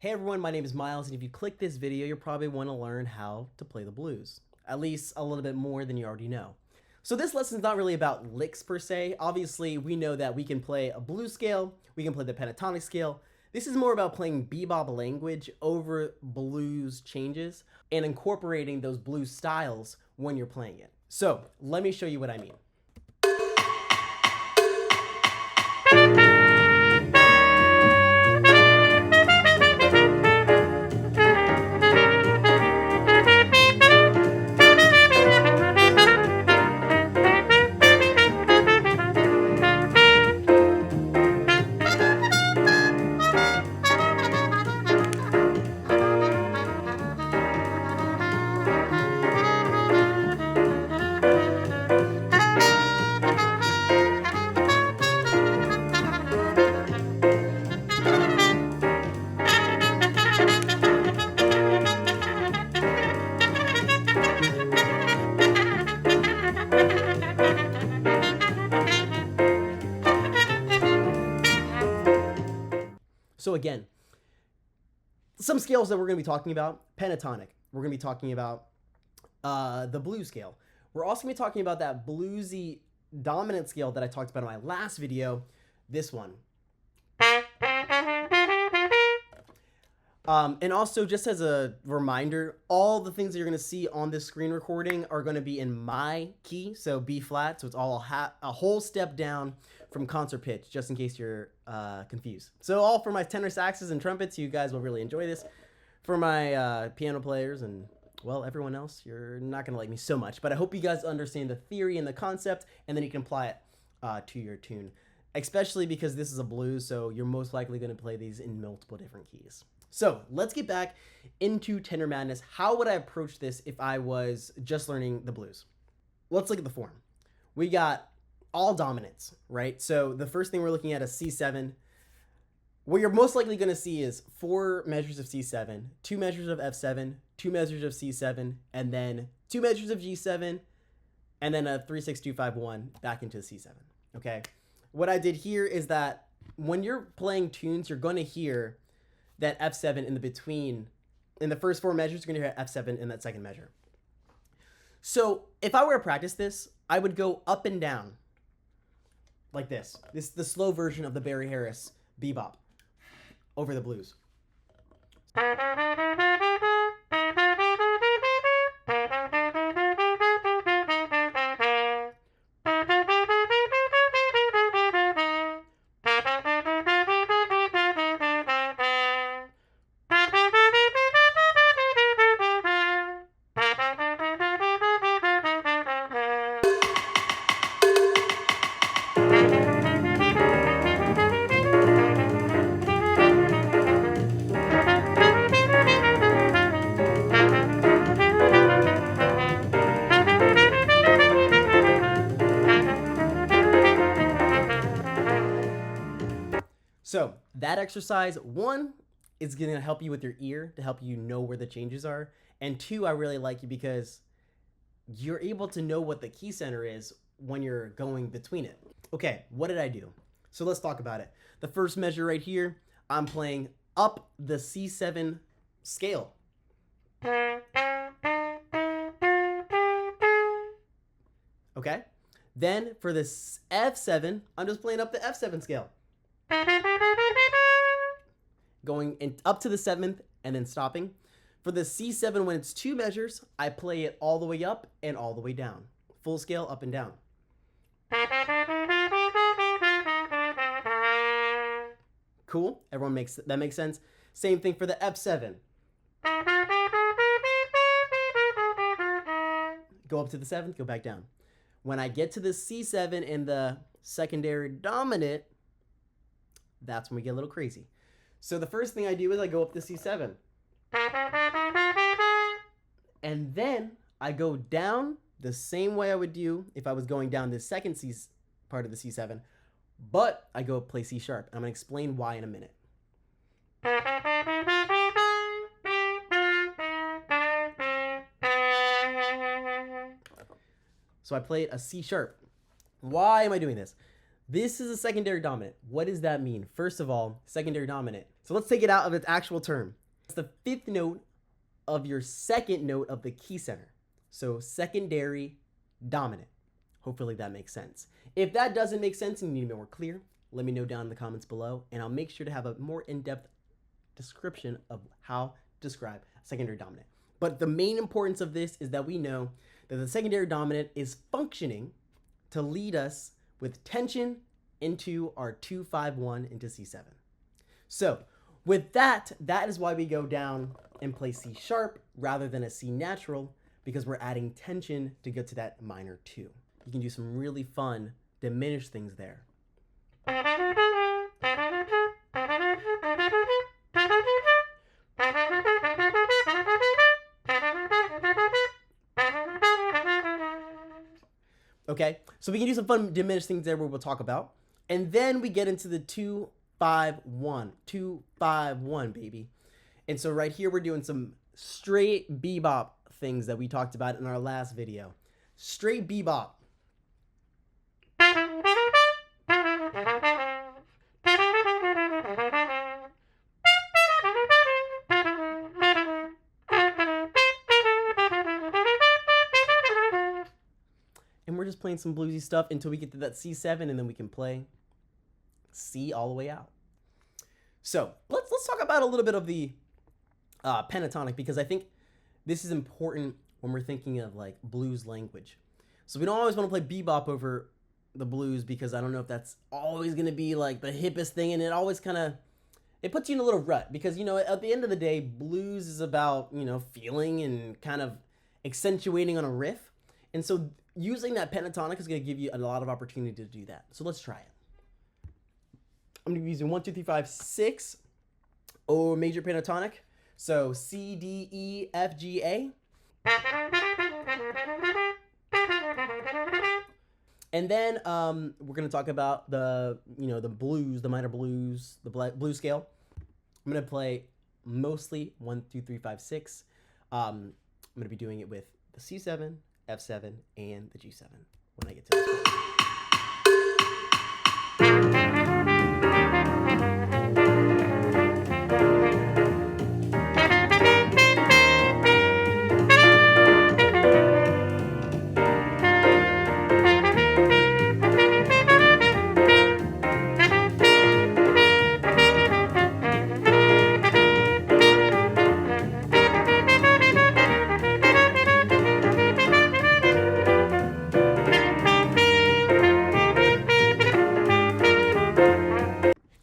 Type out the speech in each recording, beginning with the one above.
Hey everyone, my name is Miles, and if you click this video, you'll probably want to learn how to play the blues. At least a little bit more than you already know. So this lesson is not really about licks per se. Obviously, we know that we can play a blues scale, we can play the pentatonic scale. This is more about playing bebop language over blues changes and incorporating those blues styles when you're playing it. So let me show you what I mean. So again, some scales that we're going to be talking about: pentatonic. We're going to be talking about the blues scale. We're also going to be talking about that bluesy dominant scale that I talked about in my last video, this one. And also, just as a reminder, all the things that you're going to see on this screen recording are going to be in my key, so B flat, so it's all a whole step down from concert pitch, just in case you're confused. So all for my tenor saxes and trumpets, you guys will really enjoy this. For my piano players and, well, everyone else, you're not going to like me so much, but I hope you guys understand the theory and the concept, and then you can apply it to your tune, especially because this is a blues, so you're most likely going to play these in multiple different keys. So let's get back into Tenor Madness. How would I approach this if I was just learning the blues? Let's look at the form. We got all dominants, right? So the first thing we're looking at is C7. What you're most likely going to see is 4 measures of C7, 2 measures of F7, 2 measures of C7, and then 2 measures of G7, and then a 3, 6, 2, 5, 1 back into the C7, okay? What I did here is that when you're playing tunes, you're going to hear that F7 in the between. In the first 4 measures, you're going to hear F7 in that second measure. So if I were to practice this, I would go up and down like this. This is the slow version of the Barry Harris Bebop over the blues. So that exercise, 1, is going to help you with your ear, to help you know where the changes are. And 2, I really like it because you're able to know what the key center is when you're going between it. Okay, what did I do? So let's talk about it. The first measure right here, I'm playing up the C7 scale. Okay? Then for this F7, I'm just playing up the F7 scale. Going up to the 7th and then stopping. For the C7, when it's 2 measures, I play it all the way up and all the way down. Full scale, up and down. Cool? Everyone that makes sense? Same thing for the F7. Go up to the 7th, go back down. When I get to the C7 in the secondary dominant, that's when we get a little crazy. So the first thing I do is I go up to C7. And then I go down the same way I would do if I was going down the second part of the C7, but I go play C sharp. I'm going to explain why in a minute. So I played a C sharp. Why am I doing this? This is a secondary dominant. What does that mean? First of all, secondary dominant So let's take it out of its actual term. It's the fifth note of your second note of the key center. So secondary dominant. Hopefully that makes sense. If that doesn't make sense and you need to be more clear, let me know down in the comments below, and I'll make sure to have a more in-depth description of how to describe secondary dominant. But the main importance of this is that we know that the secondary dominant is functioning to lead us with tension into our 2-5-1 into C7. So with that, that is why we go down and play C sharp rather than a C natural, because we're adding tension to get to that minor 2. You can do some really fun diminished things there. Okay, so we can do some fun diminished things there where we'll talk about. And then we get into the 2-5-1. 2-5-1, baby. And so right here we're doing some straight bebop things that we talked about in our last video. Straight bebop. And we're just playing some bluesy stuff until we get to that C7, and then we can play C all the way out. So let's talk about a little bit of the pentatonic, because I think this is important when we're thinking of like blues language. So we don't always want to play bebop over the blues, because I don't know if that's always going to be like the hippest thing, and it always kind of, it puts you in a little rut, because, you know, at the end of the day, blues is about, you know, feeling and kind of accentuating on a riff. And so using that pentatonic is going to give you a lot of opportunity to do that. So let's try it. I'm going to be using 1, 2, 3, 5, 6, O major pentatonic. So C, D, E, F, G, A. And then we're going to talk about the, you know, the blues, the minor blues, the blues scale. I'm going to play mostly 1, 2, 3, 5, 6. I'm going to be doing it with the C7, F7, and the G7 when I get to this point.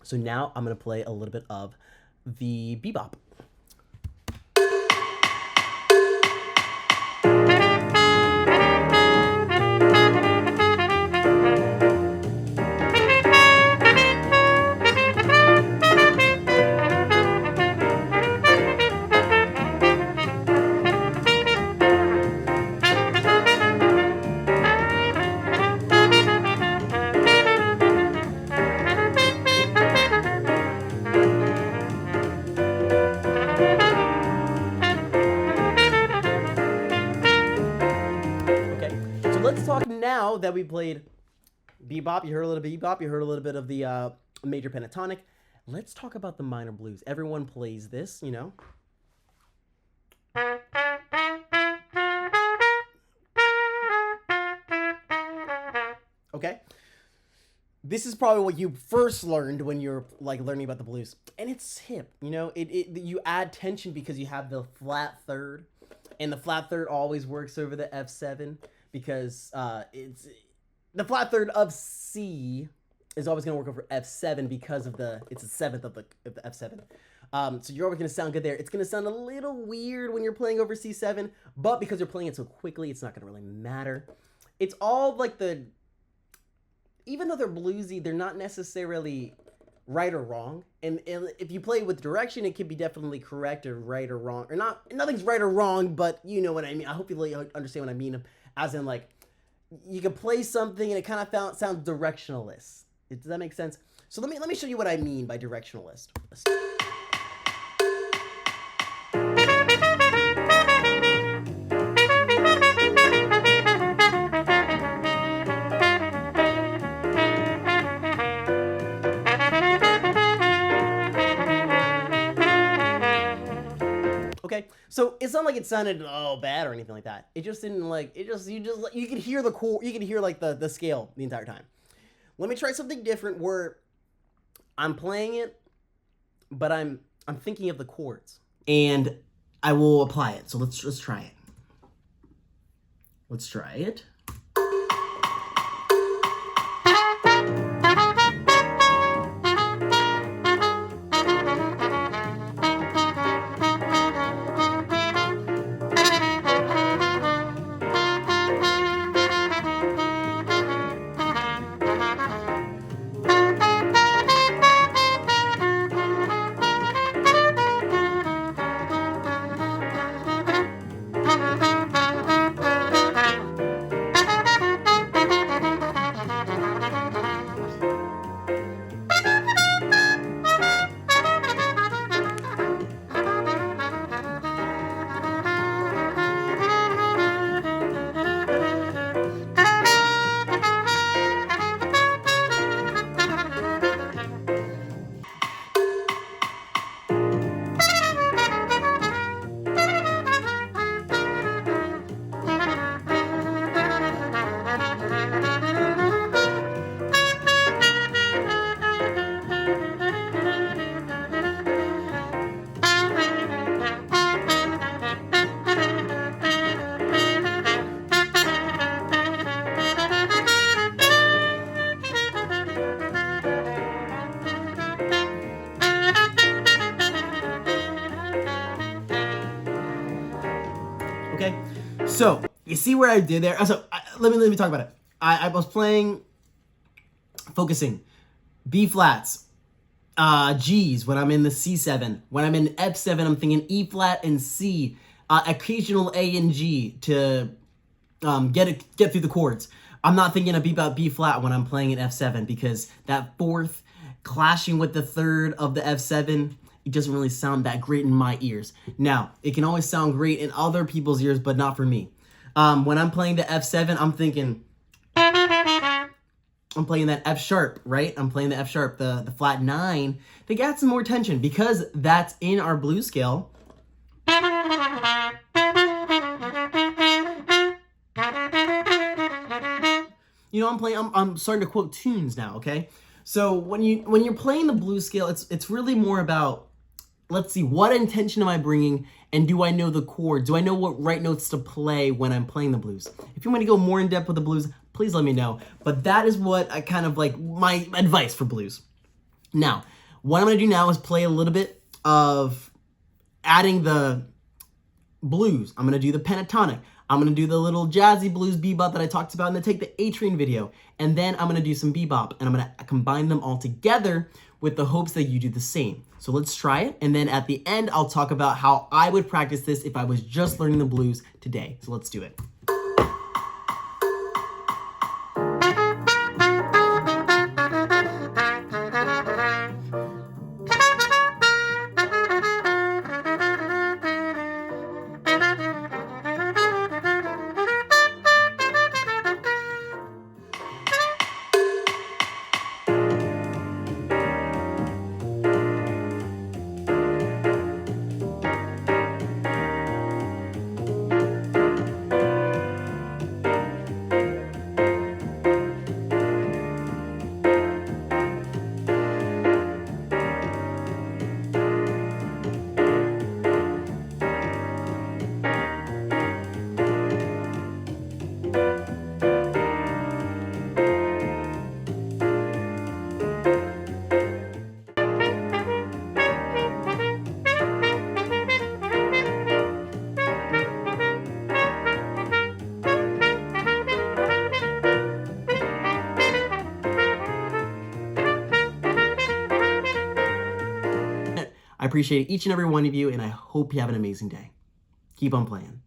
So now I'm going to play a little bit of the bebop. Let's talk now that we played bebop. You heard a little bebop. You heard a little bit of the major pentatonic. Let's talk about the minor blues. Everyone plays this, you know. Okay. This is probably what you first learned when you're like learning about the blues, and it's hip. You know, you add tension because you have the flat third, and the flat third always works over the F7. Because it's the flat third of C is always going to work over F7 because of it's the seventh of the F7. So you're always going to sound good there. It's going to sound a little weird when you're playing over C7, but because you're playing it so quickly, it's not going to really matter. It's all like even though they're bluesy, they're not necessarily right or wrong. And if you play with direction, it can be definitely correct or right or wrong. Or not, nothing's right or wrong, but you know what I mean. I hope you understand what I mean. As in, like, you can play something and it kind of sounds directionalist. Does that make sense? So let me show you what I mean by directionalist. Okay, so it's not like it sounded bad or anything like that. It just didn't like it. Just you could hear the chord, you could hear like the scale the entire time. Let me try something different where I'm playing it, but I'm thinking of the chords, and I will apply it. So let's try it. Let's try it. Okay, so you see where I did there. So let me talk about it. I was playing, focusing, B flats, G's when I'm in the C7. When I'm in F7, I'm thinking E flat and C, occasional A and G to get through the chords. I'm not thinking about B flat when I'm playing in F7 because that fourth clashing with the third of the F7, it doesn't really sound that great in my ears. Now, it can always sound great in other people's ears, but not for me. When I'm playing the F7, I'm thinking, I'm playing that F sharp, right? I'm playing the F sharp, the flat 9. They got some more tension because that's in our blues scale. You know, I'm starting to quote tunes now, okay? So when you're playing the blues scale, it's really more about, let's see, what intention am I bringing, and do I know the chords? Do I know what right notes to play when I'm playing the blues? If you want to go more in depth with the blues, please let me know. But that is what I kind of like my advice for blues. Now, what I'm going to do now is play a little bit of adding the blues. I'm going to do the pentatonic. I'm going to do the little jazzy blues bebop that I talked about, and then take the A-Train video. And then I'm going to do some bebop, and I'm going to combine them all together with the hopes that you do the same. So let's try it, and then at the end, I'll talk about how I would practice this if I was just learning the blues today. So let's do it. I appreciate each and every one of you, and I hope you have an amazing day. Keep on playing.